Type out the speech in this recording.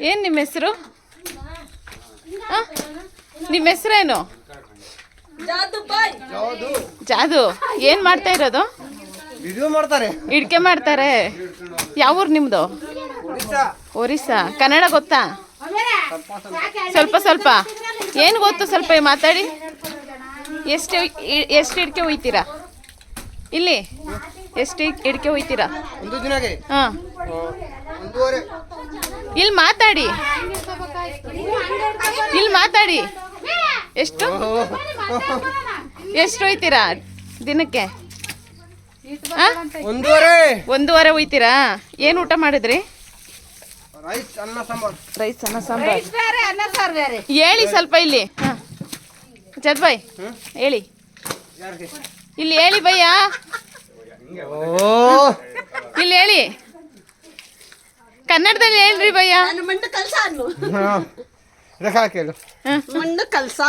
ಏನು ನಿಮ್ಮ ಹೆಸರು? ನಿಮ್ಮ ಹೆಸರೇನು? ಜಾದು. ಏನು ಮಾಡ್ತಾ ಇರೋದು? ಇಡ್ಕೆ ಮಾಡ್ತಾರೆ. ಯಾವ ಊರು ನಿಮ್ಮದು? ಒರಿಸ್ಸಾ. ಕನ್ನಡ ಗೊತ್ತಾ? ಸ್ವಲ್ಪ ಸ್ವಲ್ಪ. ಏನು ಗೊತ್ತು ಸ್ವಲ್ಪ ಮಾತಾಡಿ. ಎಷ್ಟು ಇಡ್ಕೆ ಒಯ್ತೀರಾ ಇಲ್ಲಿ? ಎಷ್ಟು ಇಡ್ಕೆ ಒಯ್ತೀರಾ? ಹಾಂ, ಇಲ್ಲಿ ಮಾತಾಡಿ, ಇಲ್ಲಿ ಮಾತಾಡಿ. ಎಷ್ಟು ಒಯ್ತೀರಾ ದಿನಕ್ಕೆ? ಒಂದೂವರೆ ಒಯ್ತೀರಾ? ಏನು ಊಟ ಮಾಡಿದ್ರಿ? ರೈಸ್ ಅನ್ನ ಸಾಂಬಾರ್. ಹೇಳಿ ಸ್ವಲ್ಪ ಇಲ್ಲಿ. ಹಾಂ ಜದ್ಬಾಯ್ ಹೇಳಿ, ಇಲ್ಲಿ ಹೇಳಿ ಭಯ್ಯ, ಇಲ್ಲಿ ಹೇಳಿ, ಕನ್ನಡದಲ್ಲಿ ಹೇಳ್ರಿ ಭಯ್ಯ. ಮಣ್ಣು ಕಲ್ಸ